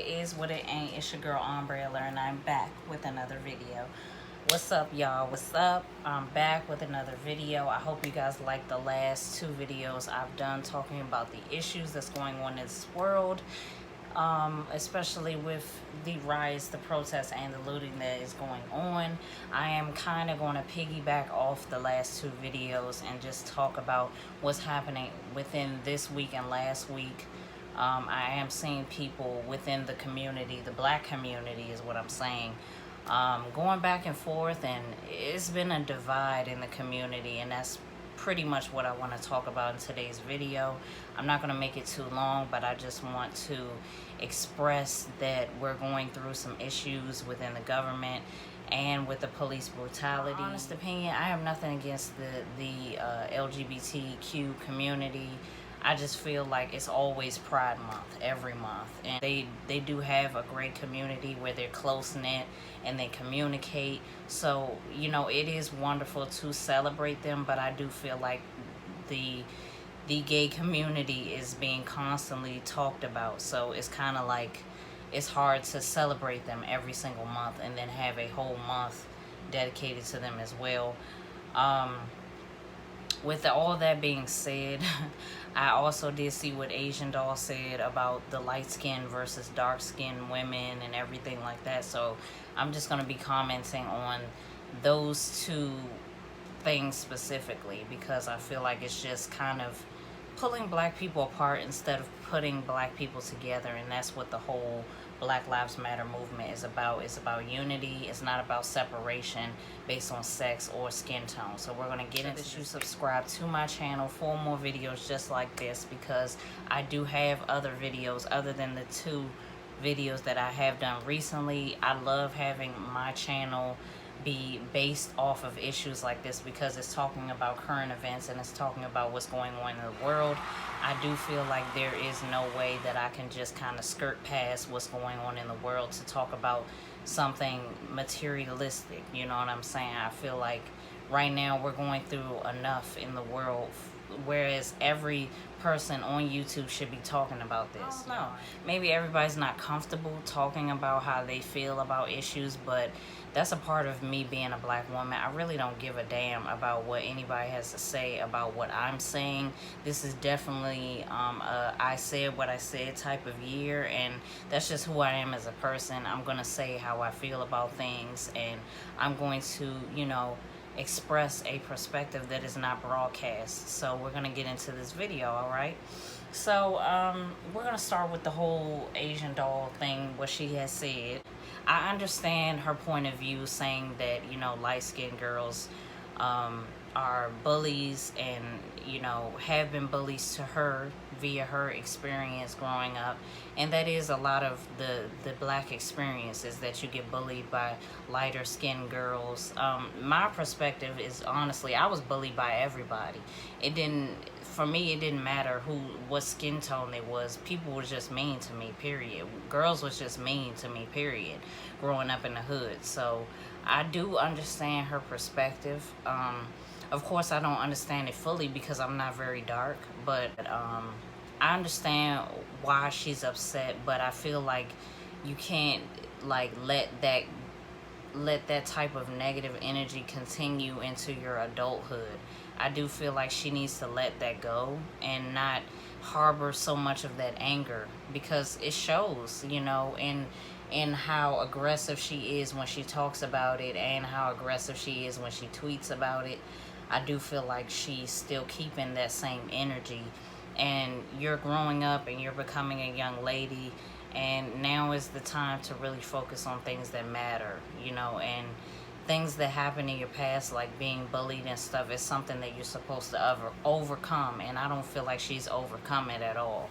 It is what it ain't. It's your girl Umbrella, and I'm back with another video. What's up, y'all? What's up? I'm back with another video. I hope you guys like the last two videos I've done talking about the issues that's going on in this world, especially with the riots, the protests, and the looting that is going on. I am kind of going to piggyback off the last two videos and just talk about what's happening within this week and last week. I am seeing people within the community, the black community is what I'm saying, going back and forth, and it's been a divide in the community, and that's pretty much what I want to talk about in today's video. I'm not going to make it too long, but I just want to express that we're going through some issues within the government and with the police brutality. My honest opinion, I have nothing against the LGBTQ community. I just feel like it's always Pride Month, every month. And they do have a great community where they're close-knit and they communicate. So, you know, it is wonderful to celebrate them, but I do feel like the gay community is being constantly talked about. So it's kind of like it's hard to celebrate them every single month and then have a whole month dedicated to them as well. With all that being said, I also did see what Asian Doll said about the light-skinned versus dark-skinned women and everything like that. So I'm just going to be commenting on those two things specifically because I feel like it's just kind of pulling black people apart instead of putting black people together, and that's what the whole Black Lives Matter movement is about. It's about unity. It's not about separation based on sex or skin tone. So we're going to get into this. You subscribe to my channel for more videos just like this, because I do have other videos other than the two videos that I have done recently. I love having my channel be based off of issues like this because it's talking about current events and it's talking about what's going on in the world. I do feel like there is no way that I can just kind of skirt past what's going on in the world to talk about something materialistic, you know what I'm saying? I feel like right now we're going through enough in the world, whereas every person on YouTube should be talking about this. No, maybe everybody's not comfortable talking about how they feel about issues, but that's a part of me being a black woman. I really don't give a damn about what anybody has to say about what I'm saying. This is definitely I said what I said type of year, and that's just who I am as a person. I'm gonna say how I feel about things, and I'm going to, you know, express a perspective that is not broadcast. So we're gonna get into this video, all right? So we're gonna start with the whole Asian Doll thing, what she has said. I understand her point of view, saying that, you know, light-skinned girls are bullies and, you know, have been bullies to her via her experience growing up, and that is a lot of the black experiences, that you get bullied by lighter skinned girls. My perspective is, honestly, I was bullied by everybody. For me, it didn't matter what skin tone they was. People was just mean to me, period. Girls was just mean to me, period, growing up in the hood. So I do understand her perspective. Of course, I don't understand it fully because I'm not very dark, but I understand why she's upset, but I feel like you can't like let that type of negative energy continue into your adulthood. I do feel like she needs to let that go and not harbor so much of that anger, because it shows, you know, in how aggressive she is when she talks about it and how aggressive she is when she tweets about it. I do feel like she's still keeping that same energy, and you're growing up and you're becoming a young lady, and now is the time to really focus on things that matter, you know, and things that happen in your past, like being bullied and stuff, is something that you're supposed to overcome, and I don't feel like she's overcome it at all.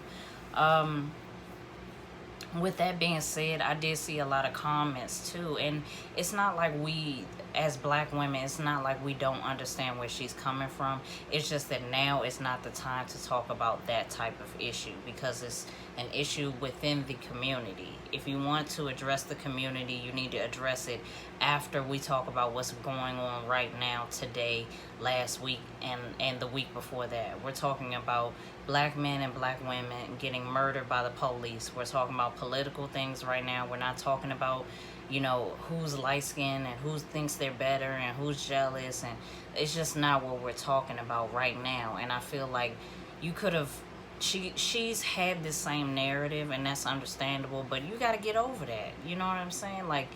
With that being said, I did see a lot of comments too, and it's not like we as black women, it's not like we don't understand where she's coming from. It's just that now is not the time to talk about that type of issue, because it's an issue within the community. If you want to address the community, you need to address it after we talk about what's going on right now, today, last week, and the week before that. We're talking about black men and black women getting murdered by the police. We're talking about political things right now. We're not talking about, you know, who's light-skinned and who thinks they're better and who's jealous, and it's just not what we're talking about right now. And I feel like you could have, she's had the same narrative, and that's understandable, but you got to get over that. You know what I'm saying? Like,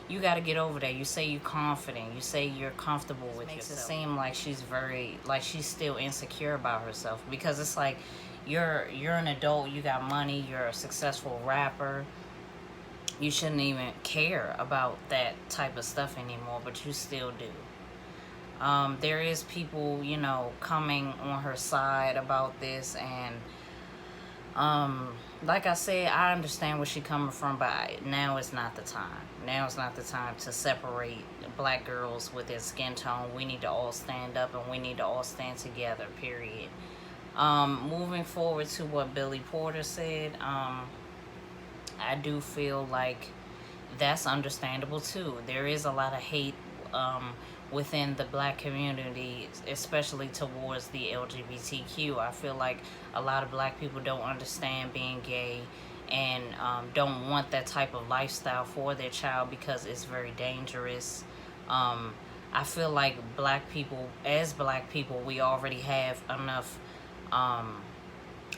you got to get over that. You say you're confident, you say you're comfortable with yourself. It makes it seem like she's very, like she's still insecure about herself, because it's like you're an adult, you got money, you're a successful rapper. You shouldn't even care about that type of stuff anymore, but you still do. There is people, you know, coming on her side about this, and like I said, I understand where she's coming from, but now is not the time. Now is not the time to separate black girls with their skin tone. We need to all stand up, and we need to all stand together, period. Moving forward to what Billy Porter said, I do feel like that's understandable too. There is a lot of hate within the black community, especially towards the LGBTQ. I feel like a lot of black people don't understand being gay, and don't want that type of lifestyle for their child, because it's very dangerous. I feel like black people, as black people, we already have enough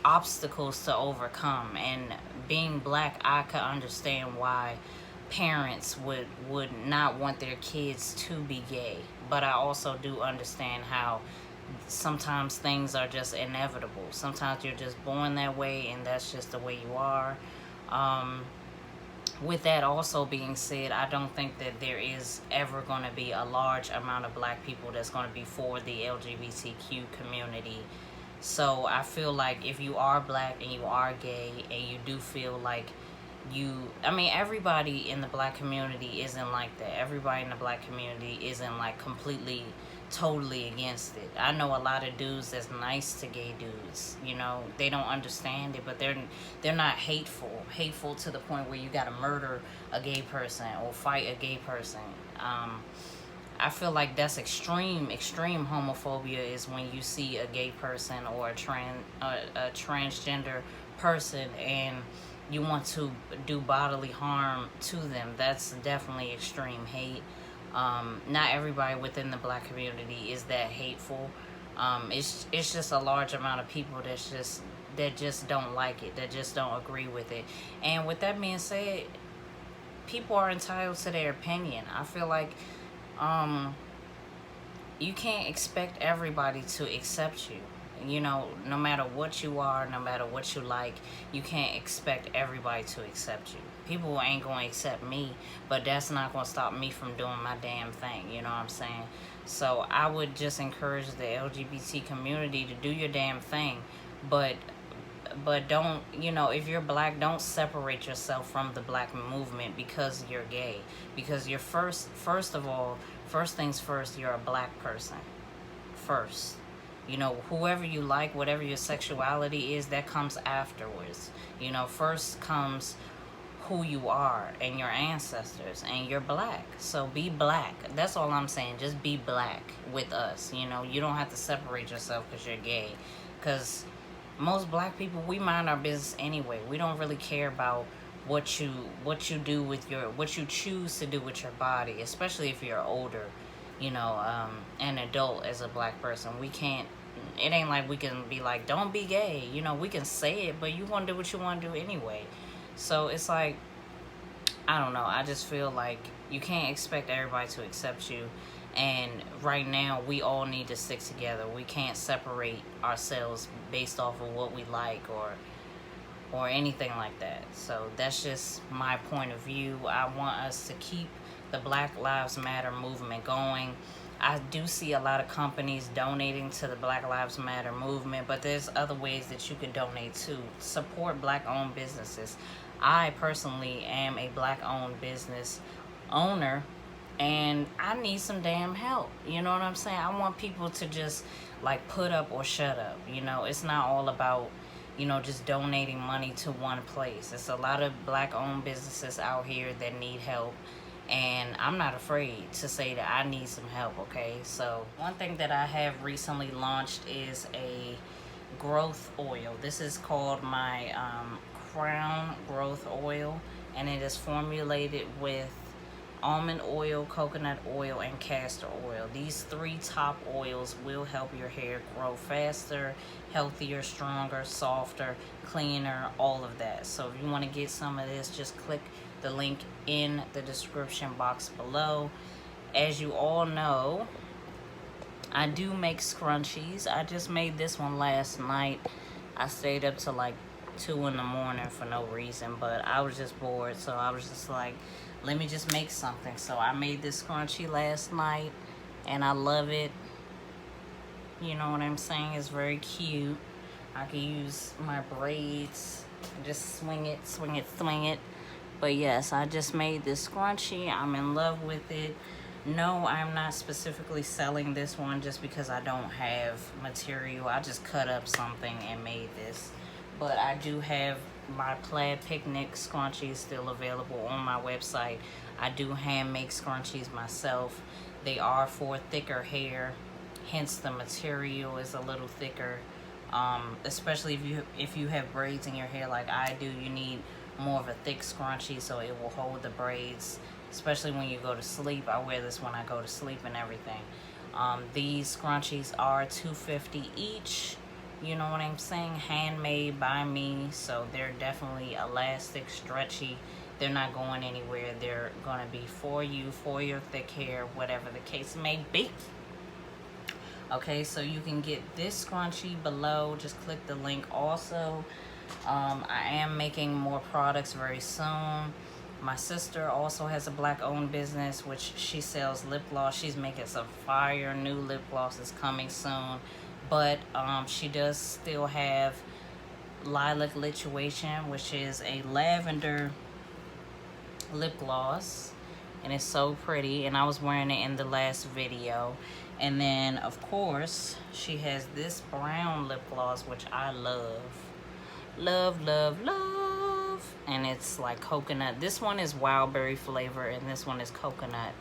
obstacles to overcome, and being black, I could understand why parents would not want their kids to be gay, but I also do understand how sometimes things are just inevitable. Sometimes you're just born that way, and that's just the way you are. With that also being said, I don't think that there is ever going to be a large amount of black people that's going to be for the LGBTQ community. So I feel like if you are black and you are gay, and you do feel like I mean, everybody in the black community isn't like that. Everybody in the black community isn't like completely, totally against it. I know a lot of dudes that's nice to gay dudes. You know, they don't understand it, but they're not hateful to the point where you gotta murder a gay person or fight a gay person. I feel like that's extreme homophobia is when you see a gay person or a transgender person and you want to do bodily harm to them. That's definitely extreme hate. Not everybody within the black community is that hateful. It's just a large amount of people that just don't like it, that just don't agree with it. And with that being said, people are entitled to their opinion. I feel like you can't expect everybody to accept you. You know, no matter what you are, no matter what you like, you can't expect everybody to accept you. People ain't going to accept me, but that's not going to stop me from doing my damn thing. You know what I'm saying? So I would just encourage the LGBT community to do your damn thing, but don't, you know, if you're black, don't separate yourself from the black movement because you're gay. Because you're first things first, you're a black person first. You know, whoever you like, whatever your sexuality is, that comes afterwards. You know, first comes who you are and your ancestors, and you're black. So be black. That's all I'm saying. Just be black with us. You know, you don't have to separate yourself because you're gay. Because most black people, we mind our business anyway. We don't really care about what you do with what you choose to do with your body, especially if you're older, you know, an adult as a black person. We can't, it ain't like we can be like, don't be gay. You know, we can say it, but you want to do what you want to do anyway. So it's like, I don't know. I just feel like you can't expect everybody to accept you. And right now, we all need to stick together. We can't separate ourselves based off of what we like or anything like that. So that's just my point of view. I want us to keep the Black Lives Matter movement going. I do see a lot of companies donating to the Black Lives Matter movement, but there's other ways that you can donate too. Support black-owned businesses. I personally am a black-owned business owner, and I need some damn help. You know what I'm saying? I want people to just like put up or shut up. You know, it's not all about, you know, just donating money to one place. It's a lot of black owned businesses out here that need help, and I'm not afraid to say that I need some help. Okay, so one thing that I have recently launched is a growth oil. This is called my Crown Growth Oil, and it is formulated with almond oil, coconut oil, and castor oil. These three top oils will help your hair grow faster, healthier, stronger, softer, cleaner, all of that. So if you want to get some of this, just click the link in the description box below. As you all know, I do make scrunchies. I just made this one last night. I stayed up to like 2 in the morning for no reason, but I was just bored, so I was just like, let me just make something. So I made this scrunchie last night, and I love it. You know what I'm saying? It's very cute. I can use my braids and just swing it, swing it, swing it. But yes, I just made this scrunchie. I'm in love with it. No, I'm not specifically selling this one just because I don't have material. I just cut up something and made this. But I do have my plaid picnic scrunchies still available on my website. I do hand make scrunchies myself. They are for thicker hair, hence the material is a little thicker. Especially if you have braids in your hair like I do, you need more of a thick scrunchie so it will hold the braids, especially when you go to sleep. I wear this when I go to sleep and everything. These scrunchies are $2.50 each. You know what I'm saying? Handmade by me, so they're definitely elastic, stretchy. They're not going anywhere. They're going to be for you, for your thick hair, whatever the case may be. Okay, so you can get this scrunchie below. Just click the link also. I am making more products very soon. My sister also has a black owned business which she sells lip gloss. She's making some fire new lip glosses coming soon. But she does still have Lilac Lituation, which is a lavender lip gloss, and it's so pretty, and I was wearing it in the last video. And then of course she has this brown lip gloss, which I love, and it's like coconut. This one is wild berry flavor, and this one is coconut.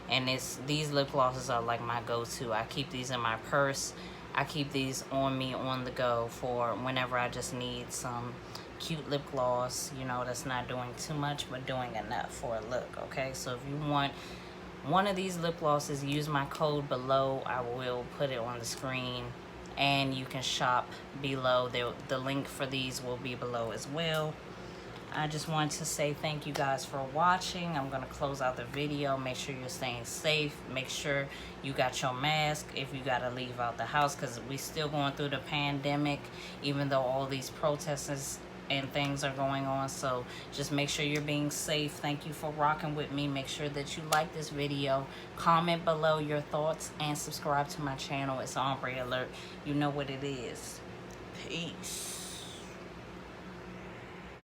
And these lip glosses are like my go-to. I keep these in my purse. I keep these on me on the go for whenever I just need some cute lip gloss, you know, that's not doing too much but doing enough for a look. Okay, so if you want one of these lip glosses, use my code below. I will put it on the screen, and you can shop below. The link for these will be below as well. I just wanted to say thank you guys for watching. I'm going to close out the video. Make sure you're staying safe. Make sure you got your mask if you got to leave out the house, because we still going through the pandemic, even though all these protests and things are going on. So just make sure you're being safe. Thank you for rocking with me. Make sure that you like this video, comment below your thoughts, and subscribe to my channel. It's Ombre Alert. You know what it is. Peace.